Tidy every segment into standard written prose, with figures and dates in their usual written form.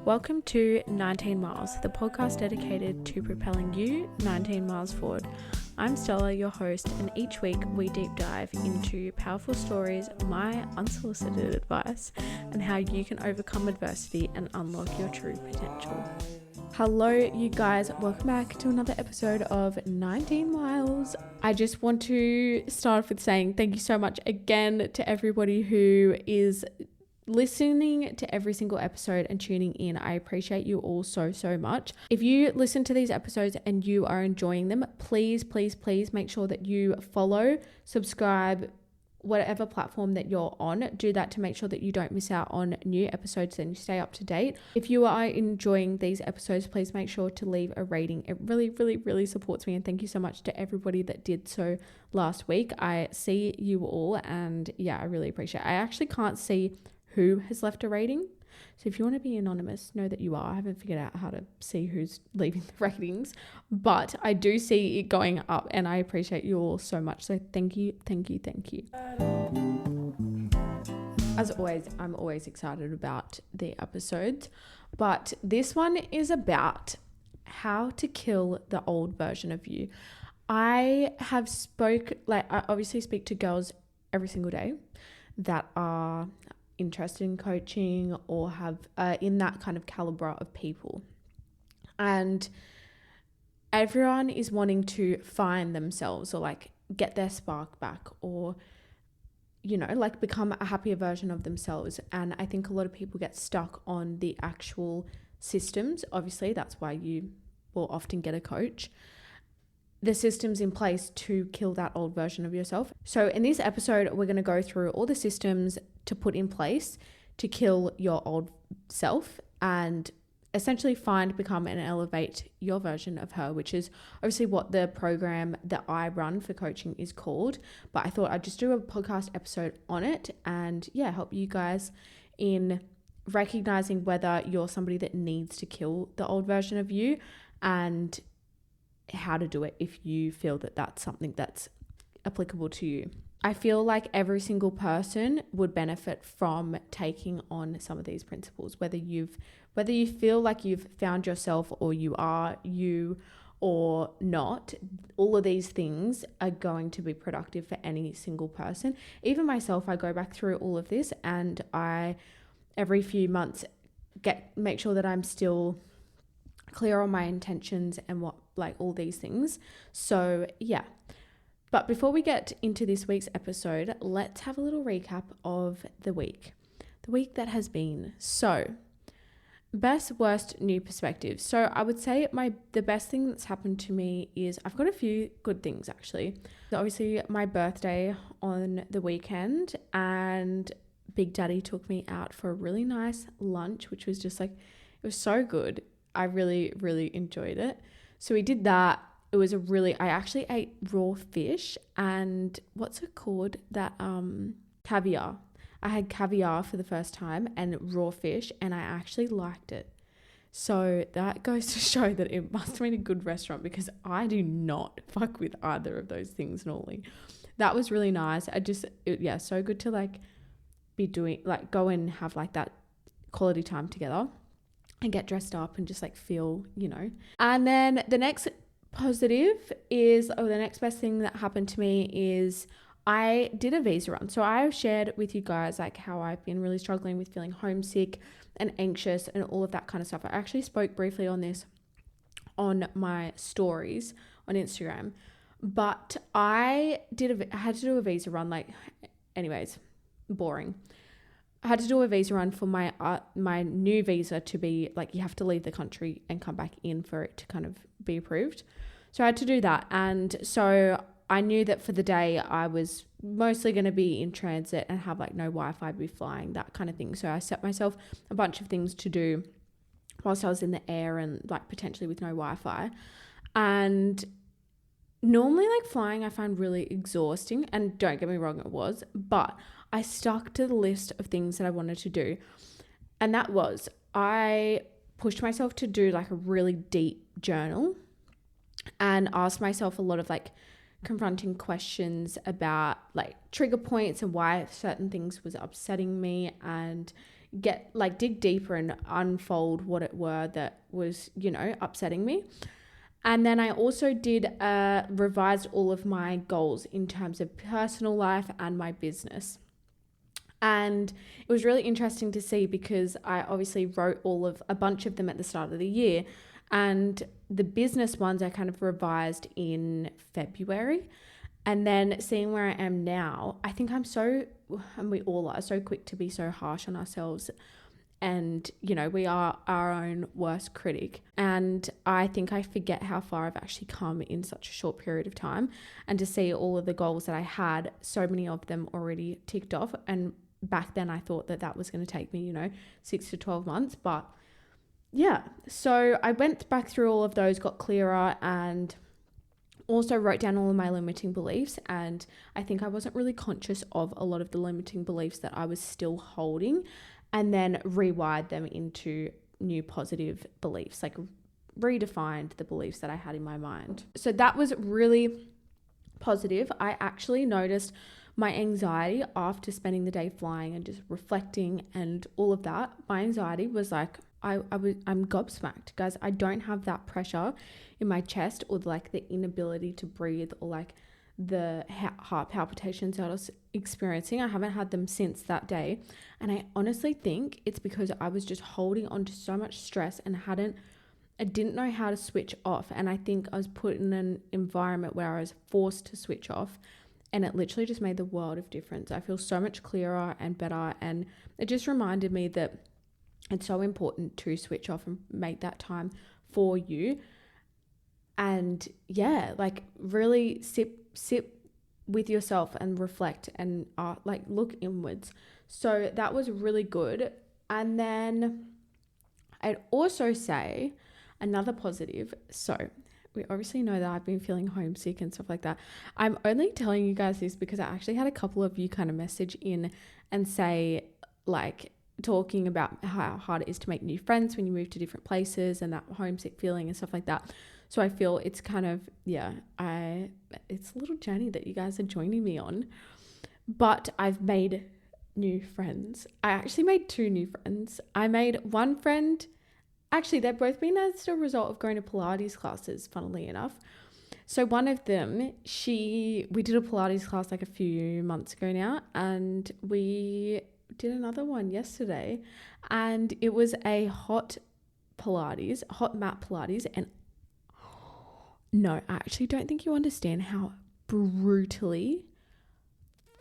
Welcome to 19 Miles, the podcast dedicated to propelling you 19 miles forward. I'm Stella, your host, and each week we deep dive into powerful stories, my unsolicited advice, and how you can overcome adversity and unlock your true potential. Hello, you guys. Welcome back to another episode of 19 Miles. I just want to start off with saying thank you so much again to everybody who is listening to every single episode and tuning in. I appreciate you all so much. If you listen to these episodes and you are enjoying them, please make sure that you follow, subscribe, whatever platform that you're on. Do that to make sure that you don't miss out on new episodes and you stay up to date. If you are enjoying these episodes, please make sure to leave a rating. It really supports me, and thank you so much to everybody that did so last week. I see you all, and yeah, I really appreciate it. I actually can't see who has left a rating, so if you want to be anonymous, know that you are. I haven't figured out how to see who's leaving the ratings, but I do see it going up, and I appreciate you all so much. So thank you. As always, I'm always excited about the episodes, but this one is about how to kill the old version of you. I obviously speak to girls every single day that are interested in coaching or have in that kind of caliber of people, and everyone is wanting to find themselves or like get their spark back, or like become a happier version of themselves. And I think a lot of people get stuck on the actual systems. Obviously that's why you will often get a coach, the systems in place to kill that old version of yourself. So in this episode, we're going to go through all the systems to put in place to kill your old self and essentially find, become, and elevate your version of her, which is obviously what the program that I run for coaching is called. But I thought I'd just do a podcast episode on it and help you guys in recognizing whether you're somebody that needs to kill the old version of you, and how to do it if you feel that that's something that's applicable to you. I feel like every single person would benefit from taking on some of these principles, whether you feel like you've found yourself or you are you or not. All of these things are going to be productive for any single person. Even myself, I go back through all of this, and I every few months make sure that I'm still clear on my intentions and what, like, all these things. So yeah. But before we get into this week's episode, let's have a little recap of the week that has been. So best, worst, new perspectives. So I would say the best thing that's happened to me is I've got a few good things actually. So obviously my birthday on the weekend, and Big Daddy took me out for a really nice lunch, which was just like, it was so good. I really enjoyed it. So we did that. It was I actually ate raw fish and what's it called? That caviar. I had caviar for the first time and raw fish, and I actually liked it. So that goes to show that it must have been a good restaurant, because I do not fuck with either of those things normally. That was really nice. So good to like be doing, like, go and have like that quality time together and get dressed up and just like feel, And then the next next best thing that happened to me is I did a visa run. So I shared with you guys like how I've been really struggling with feeling homesick and anxious and all of that kind of stuff. I actually spoke briefly on this on my stories on Instagram, but I had to do a visa run. Like, anyways, boring. I had to do a visa run for my new visa to be like, you have to leave the country and come back in for it to kind of be approved. So I had to do that. And so I knew that for the day I was mostly going to be in transit and have like no Wi-Fi, be flying, that kind of thing. So I set myself a bunch of things to do whilst I was in the air and like potentially with no Wi-Fi. And normally like flying I find really exhausting, and don't get me wrong, it was, but I stuck to the list of things that I wanted to do. And that was, I pushed myself to do like a really deep journal and ask myself a lot of like confronting questions about like trigger points and why certain things was upsetting me, and dig deeper and unfold what it were that was, upsetting me. And then I also revised all of my goals in terms of personal life and my business. And it was really interesting to see because I obviously wrote a bunch of them at the start of the year, and the business ones I kind of revised in February. And then seeing where I am now, I think and we all are so quick to be so harsh on ourselves. And, we are our own worst critic. And I think I forget how far I've actually come in such a short period of time. And to see all of the goals that I had, so many of them already ticked off. And back then I thought that was going to take me, 6 to 12 months. But yeah, so I went back through all of those, got clearer, and also wrote down all of my limiting beliefs. And I think I wasn't really conscious of a lot of the limiting beliefs that I was still holding, and then rewired them into new positive beliefs, like redefined the beliefs that I had in my mind. So that was really positive. I actually noticed my anxiety after spending the day flying and just reflecting and all of that. My anxiety was like, I'm gobsmacked, guys. I don't have that pressure in my chest, or like the inability to breathe, or like the heart palpitations that I was experiencing. I haven't had them since that day. And I honestly think it's because I was just holding on to so much stress and I didn't know how to switch off. And I think I was put in an environment where I was forced to switch off, and it literally just made the world of difference. I feel so much clearer and better. And it just reminded me that it's so important to switch off and make that time for you. And yeah, like really sit with yourself and reflect and look inwards. So that was really good. And then I'd also say another positive. So we obviously know that I've been feeling homesick and stuff like that. I'm only telling you guys this because I actually had a couple of you kind of message in and say, like, talking about how hard it is to make new friends when you move to different places and that homesick feeling and stuff like that. So I feel it's kind of, it's a little journey that you guys are joining me on. But I've made new friends. I actually made 2 new friends. I made one friend. Actually, they've both been as a result of going to Pilates classes, funnily enough. So one of them, we did a Pilates class like a few months ago now, and we did another one yesterday, and it was a hot mat Pilates. And no, I actually don't think you understand how brutally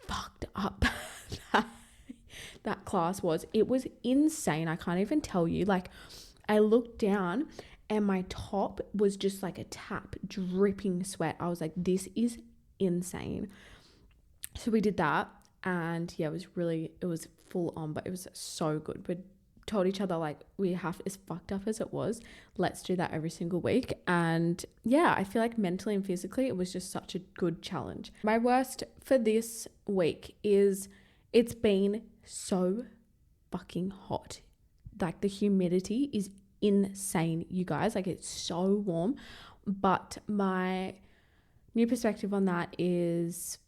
fucked up that class was. It was insane. I can't even tell you. Like, I looked down and my top was just like a tap, dripping sweat. I was like, this is insane. So we did that, and yeah, it was full on, but it was so good. We told each other, like, as fucked up as it was, let's do that every single week. And yeah, I feel like mentally and physically it was just such a good challenge. My worst for this week is it's been so fucking hot. Like, the humidity is insane, you guys. Like, it's so warm. But my new perspective on that is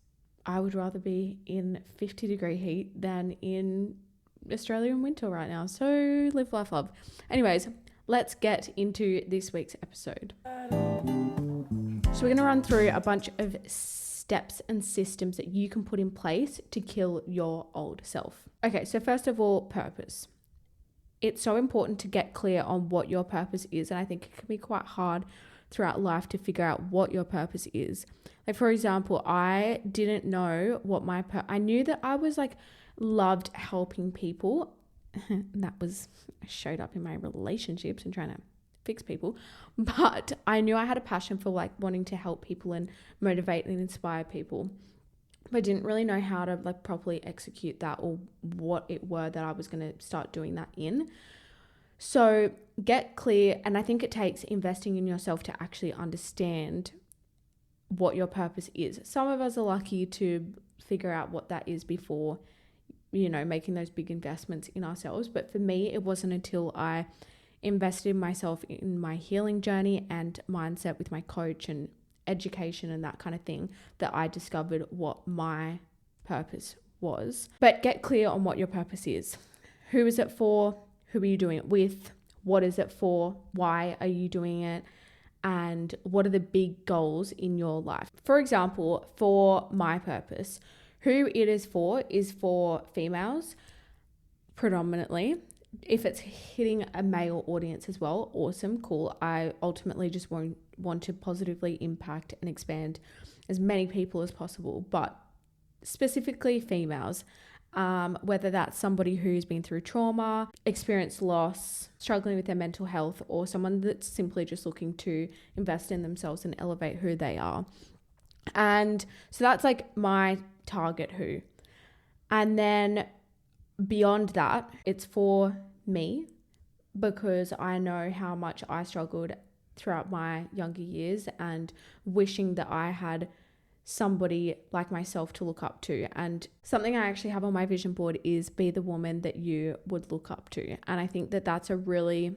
I would rather be in 50-degree heat than in Australian winter right now. So live, laugh, love. Anyways, let's get into this week's episode. So we're going to run through a bunch of steps and systems that you can put in place to kill your old self. Okay, so first of all, purpose. It's so important to get clear on what your purpose is. And I think it can be quite hard throughout life to figure out what your purpose is. Like, for example, I didn't know what I knew that I was like loved helping people. That showed up in my relationships and trying to fix people. But I knew I had a passion for like wanting to help people and motivate and inspire people. But I didn't really know how to like properly execute that, or what it were that I was going to start doing that in. So get clear. And I think it takes investing in yourself to actually understand what your purpose is. Some of us are lucky to figure out what that is before, making those big investments in ourselves. But for me, it wasn't until I invested in myself in my healing journey and mindset with my coach and education and that kind of thing that I discovered what my purpose was. But get clear on what your purpose is. Who is it for? Who are you doing it with? What is it for? Why are you doing it? And what are the big goals in your life? For example, for my purpose, who it is for females predominantly. If it's hitting a male audience as well, awesome, cool. I ultimately just want to positively impact and expand as many people as possible, but specifically females, whether that's somebody who's been through trauma, experienced loss, struggling with their mental health, or someone that's simply just looking to invest in themselves and elevate who they are. And so that's like my target who. And then beyond that, it's for me, because I know how much I struggled throughout my younger years and wishing that I had somebody like myself to look up to. And something I actually have on my vision board is be the woman that you would look up to. And I think that that's a really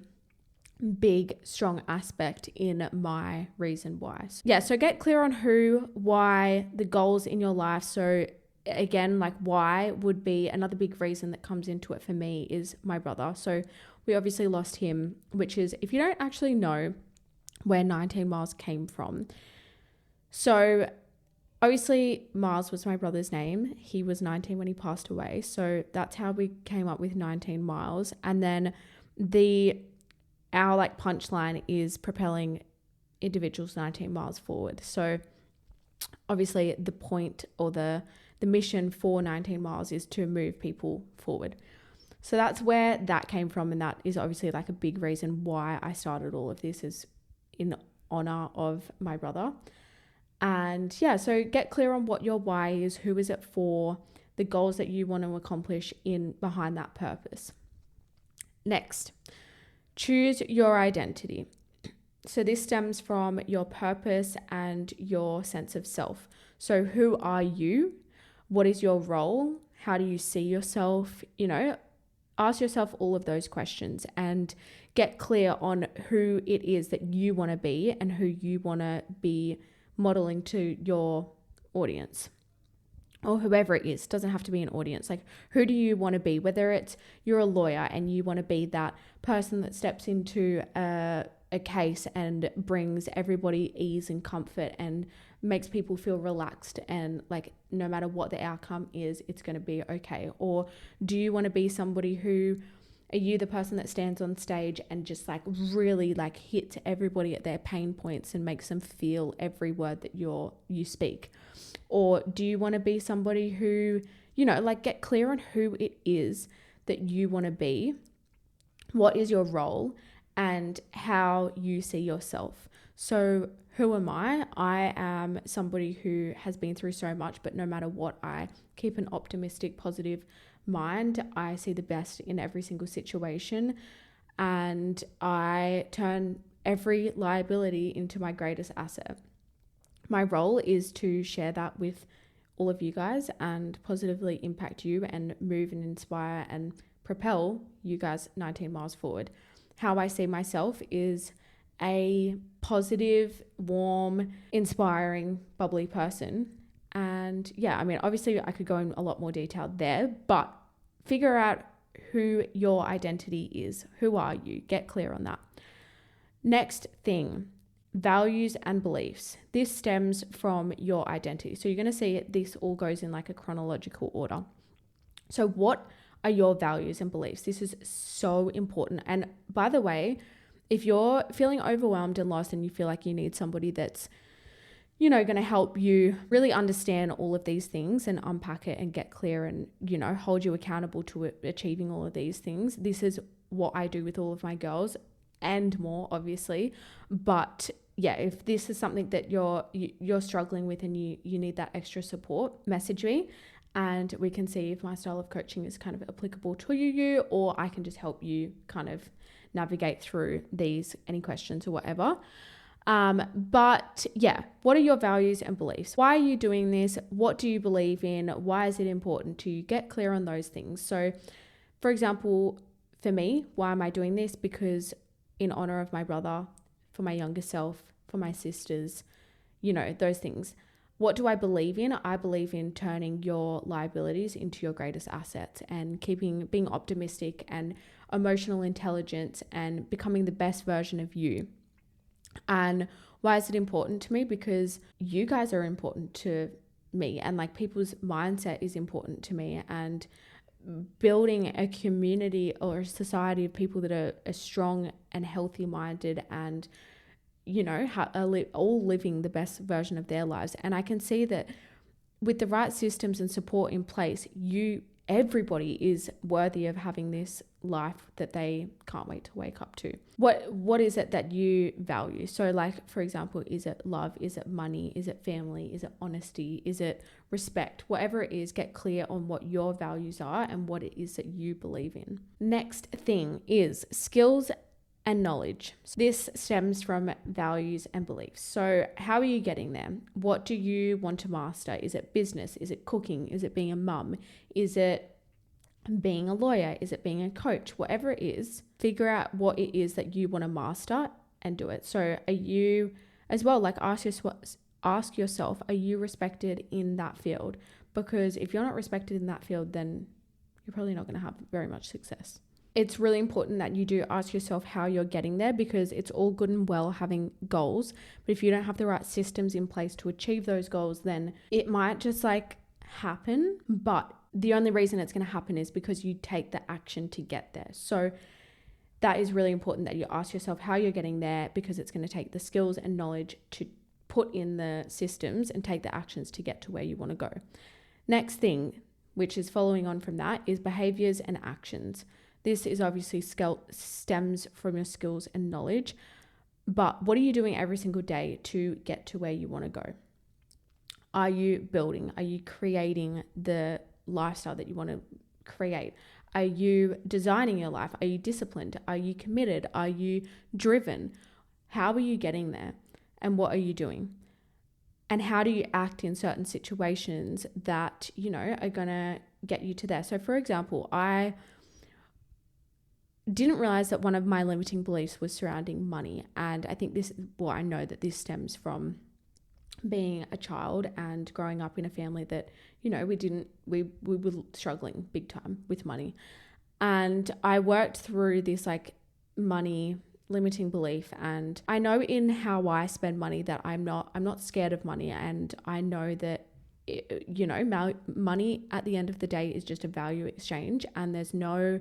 big, strong aspect in my reason why. So get clear on who, why, the goals in your life. So again, like why would be another big reason that comes into it for me is my brother. So we obviously lost him, which is, if you don't actually know where 19 Miles came from. So obviously Miles was my brother's name. He was 19 when he passed away. So that's how we came up with 19 Miles. And then our like punchline is propelling individuals 19 miles forward. So obviously the point or the mission for 19 Miles is to move people forward. So that's where that came from. And that is obviously like a big reason why I started all of this, is in honor of my brother. And yeah, so get clear on what your why is, who is it for, the goals that you want to accomplish behind that purpose. Next, choose your identity. So this stems from your purpose and your sense of self. So who are you? What is your role? How do you see yourself? Ask yourself all of those questions and get clear on who it is that you want to be and who you want to be modeling to your audience, or whoever it is. Doesn't have to be an audience. Like, who do you want to be? Whether it's you're a lawyer and you want to be that person that steps into a case and brings everybody ease and comfort and makes people feel relaxed, and like no matter what the outcome is, it's going to be okay. Or do you want to be somebody who, are you the person that stands on stage and just like really like hits everybody at their pain points and makes them feel every word that you speak? Or do you want to be somebody who, like get clear on who it is that you want to be, what is your role, and how you see yourself. So who am I? I am somebody who has been through so much, but no matter what, I keep an optimistic, positive mind. I see the best in every single situation, and I turn every liability into my greatest asset. My role is to share that with all of you guys and positively impact you and move and inspire and propel you guys 19 miles forward. How I see myself is a positive, warm, inspiring, bubbly person. And yeah, I mean, obviously I could go in a lot more detail there, but figure out who your identity is. Who are you? Get clear on that. Next thing, values and beliefs. This stems from your identity. So you're going to see this all goes in like a chronological order. So what are your values and beliefs? This is so important. And by the way, if you're feeling overwhelmed and lost and you feel like you need somebody that's, going to help you really understand all of these things and unpack it and get clear and, hold you accountable to achieving all of these things, this is what I do with all of my girls and more, obviously. But yeah, if this is something that you're struggling with and you need that extra support, message me and we can see if my style of coaching is kind of applicable to you, or I can just help you kind of navigate through any questions or whatever. But yeah, what are your values and beliefs? Why are you doing this? What do you believe in? Why is it important to you? Get clear on those things. So for example, for me, why am I doing this? Because in honor of my brother, for my younger self, for my sisters, those things. what do I believe in? I believe in turning your liabilities into your greatest assets and being optimistic and emotional intelligence and becoming the best version of you. And why is it important to me? Because you guys are important to me, and like people's mindset is important to me, and building a community or a society of people that are strong and healthy minded and all living the best version of their lives. And I can see that with the right systems and support in place, everybody is worthy of having this life that they can't wait to wake up to. What is it that you value? So like, for example, is it love? Is it money? Is it family? Is it honesty? Is it respect? Whatever it is, get clear on what your values are and what it is that you believe in. Next thing is skills and knowledge. So this stems from values and beliefs. So how are you getting there? What do you want to master? Is it business? Is it cooking? Is it being a mum? Is it being a lawyer? Is it being a coach? Whatever it is, figure out what it is that you want to master and do it. So are you as well, like ask yourself, are you respected in that field? Because if you're not respected in that field, then you're probably not going to have very much success. It's really important that you do ask yourself how you're getting there, because it's all good and well having goals, but if you don't have the right systems in place to achieve those goals, then it might just like happen. But the only reason it's going to happen is because you take the action to get there. So that is really important that you ask yourself how you're getting there, because it's going to take the skills and knowledge to put in the systems and take the actions to get to where you want to go. Next thing, which is following on from that, is behaviors and actions. This is obviously stems from your skills and knowledge, but what are you doing every single day to get to where you want to go? Are you building? Are you creating the lifestyle that you want to create? Are you designing your life? Are you disciplined? Are you committed? Are you driven? How are you getting there? And what are you doing? And how do you act in certain situations that, are going to get you to there? So for example, I didn't realize that one of my limiting beliefs was surrounding money. And I think I know that this stems from being a child and growing up in a family that, we were struggling big time with money. And I worked through this like money limiting belief, and I know in how I spend money that I'm not scared of money, and I know that money at the end of the day is just a value exchange, and there's no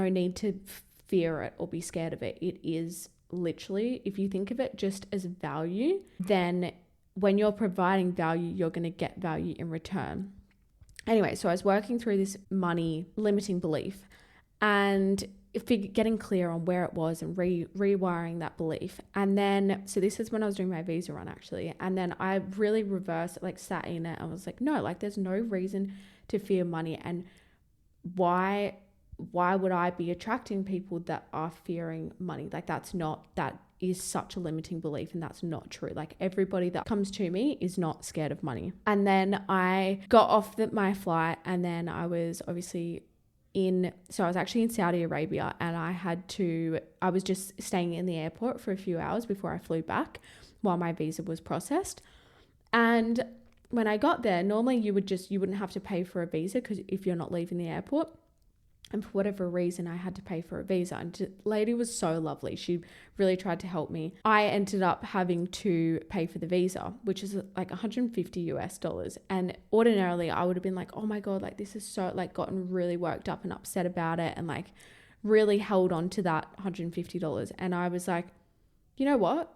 need to fear it or be scared of it. It is literally, if you think of it just as value, then when you're providing value, you're going to get value in return. Anyway, so I was working through this money limiting belief and getting clear on where it was and rewiring that belief. And then, so this is when I was doing my visa run actually. And then I really reversed, like sat in it and was like, no, like there's no reason to fear money. And why would I be attracting people that are fearing money? Like that is such a limiting belief, and that's not true. Like everybody that comes to me is not scared of money. And then I got off my flight, and then I was obviously so I was actually in Saudi Arabia, and I was just staying in the airport for a few hours before I flew back while my visa was processed. And when I got there, normally you wouldn't have to pay for a visa because if you're not leaving the airport. And for whatever reason, I had to pay for a visa. And the lady was so lovely. She really tried to help me. I ended up having to pay for the visa, which is like $150. And ordinarily, I would have been like, oh my God, like this is so, like gotten really worked up and upset about it and like really held on to that $150. And I was like, you know what?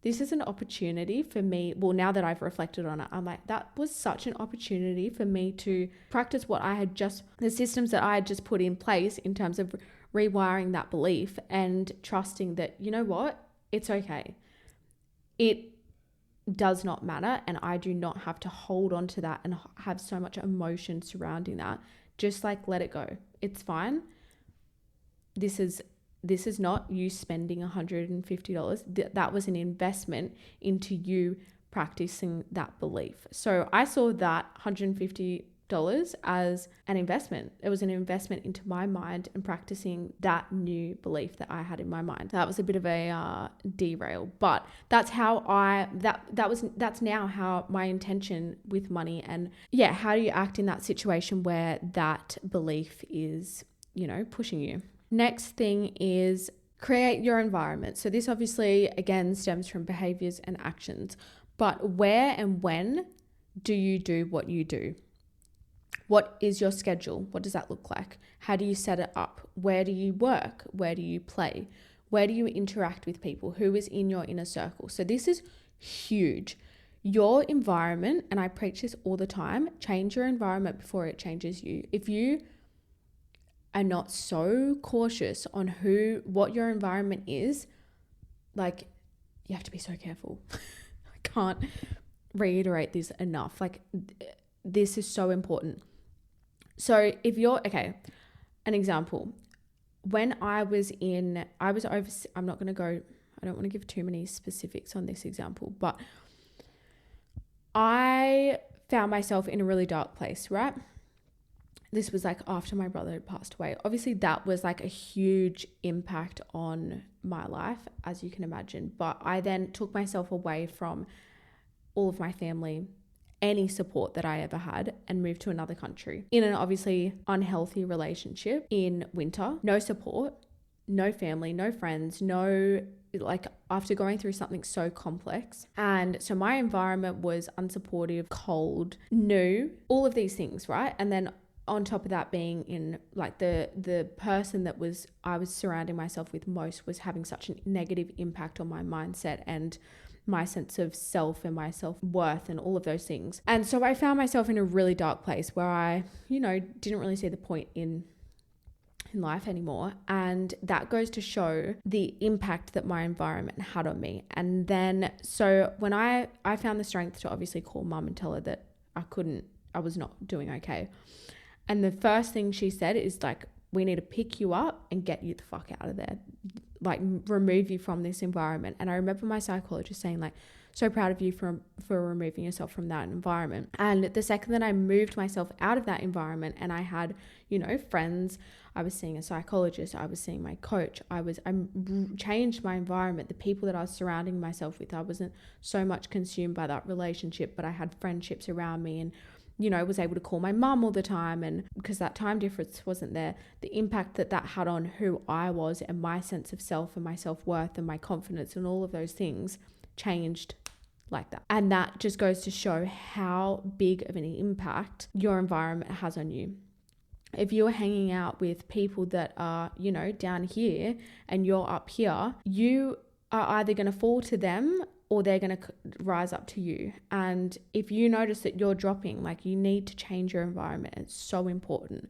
This is an opportunity for me. Well, now that I've reflected on it, I'm like, that was such an opportunity for me to practice the systems that I had just put in place in terms of rewiring that belief and trusting that, you know what, it's okay. It does not matter. And I do not have to hold on to that and have so much emotion surrounding that. Just like, let it go. It's fine. This is not you spending $150. That was an investment into you practicing that belief. So I saw that $150 as an investment. It was an investment into my mind and practicing that new belief that I had in my mind. That was a bit of a derail, but that's how that's now how my intention with money, and yeah, how do you act in that situation where that belief is, pushing you. Next thing is create your environment. So this obviously again stems from behaviors and actions, but where and when do you do what you do? What is your schedule? What does that look like? How do you set it up? Where do you work? Where do you play? Where do you interact with people? Who is in your inner circle? So this is huge. Your environment, and I preach this all the time, change your environment before it changes you. If you are not so cautious on what your environment is, like, you have to be so careful. I can't reiterate this enough. Like, this is so important. So if you're, okay, an example, when I was over, I'm not going to go, I don't want to give too many specifics on this example, but I found myself in a really dark place, right? This was like after my brother had passed away. Obviously that was like a huge impact on my life, as you can imagine. But I then took myself away from all of my family, any support that I ever had, and moved to another country in an obviously unhealthy relationship in winter. No support, no family, no friends, after going through something so complex. And so my environment was unsupportive, cold, new, all of these things, right? And then on top of that, being in like the person that I was surrounding myself with most was having such a negative impact on my mindset and my sense of self and my self-worth and all of those things. And so I found myself in a really dark place where I, didn't really see the point in life anymore. And that goes to show the impact that my environment had on me. And then, so when I found the strength to obviously call mum and tell her that I was not doing okay. And the first thing she said is like, we need to pick you up and get you the fuck out of there. Like, remove you from this environment. And I remember my psychologist saying like, so proud of you for removing yourself from that environment. And the second that I moved myself out of that environment and I had, friends, I was seeing a psychologist, I was seeing my coach, I changed my environment, the people that I was surrounding myself with. I wasn't so much consumed by that relationship, but I had friendships around me and was able to call my mum all the time. And because that time difference wasn't there, the impact that had on who I was and my sense of self and my self-worth and my confidence and all of those things changed like that. And that just goes to show how big of an impact your environment has on you. If you're hanging out with people that are, down here and you're up here, you are either going to fall to them or they're going to rise up to you. And if you notice that you're dropping, like, you need to change your environment. It's so important.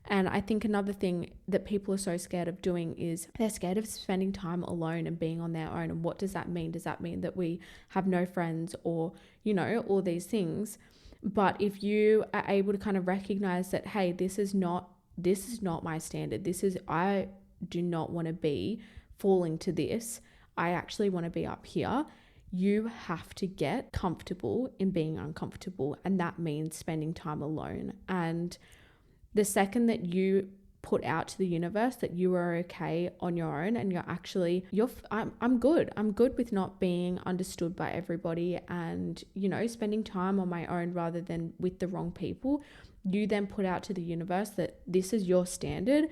And I think another thing that people are so scared of doing is they're scared of spending time alone and being on their own. And what does that mean? Does that mean that we have no friends or, all these things? But if you are able to kind of recognize that, hey, this is not my standard. I do not want to be falling to this. I actually want to be up here. You have to get comfortable in being uncomfortable. And that means spending time alone. And the second that you put out to the universe that you are okay on your own and I'm good. I'm good with not being understood by everybody and, spending time on my own rather than with the wrong people. You then put out to the universe that this is your standard.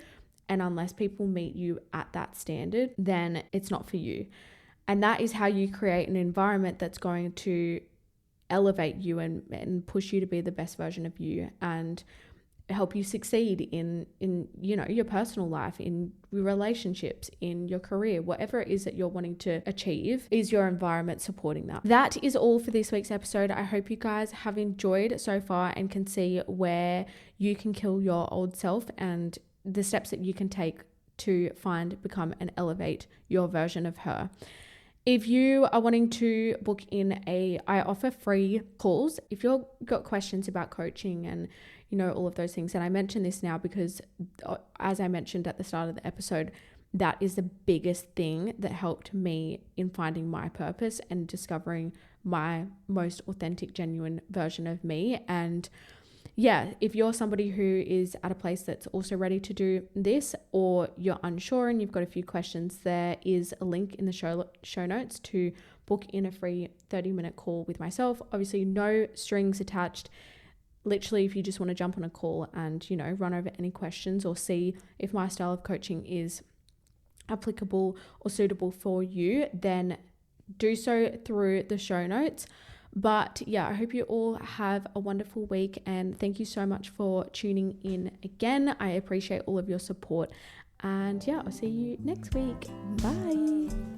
And unless people meet you at that standard, then it's not for you. And that is how you create an environment that's going to elevate you and push you to be the best version of you and help you succeed in your personal life, in your relationships, in your career, whatever it is that you're wanting to achieve. Is your environment supporting that? That is all for this week's episode. I hope you guys have enjoyed so far and can see where you can kill your old self and the steps that you can take to become and elevate your version of her. If you are wanting to book in I offer free calls. If you've got questions about coaching and, all of those things. And I mention this now because as I mentioned at the start of the episode, that is the biggest thing that helped me in finding my purpose and discovering my most authentic, genuine version of me. And yeah, if you're somebody who is at a place that's also ready to do this, or you're unsure and you've got a few questions, there is a link in the show notes to book in a free 30-minute call with myself. Obviously, no strings attached. Literally, if you just want to jump on a call and, run over any questions or see if my style of coaching is applicable or suitable for you, then do so through the show notes. But yeah, I hope you all have a wonderful week, and thank you so much for tuning in again. I appreciate all of your support, and yeah, I'll see you next week. Bye.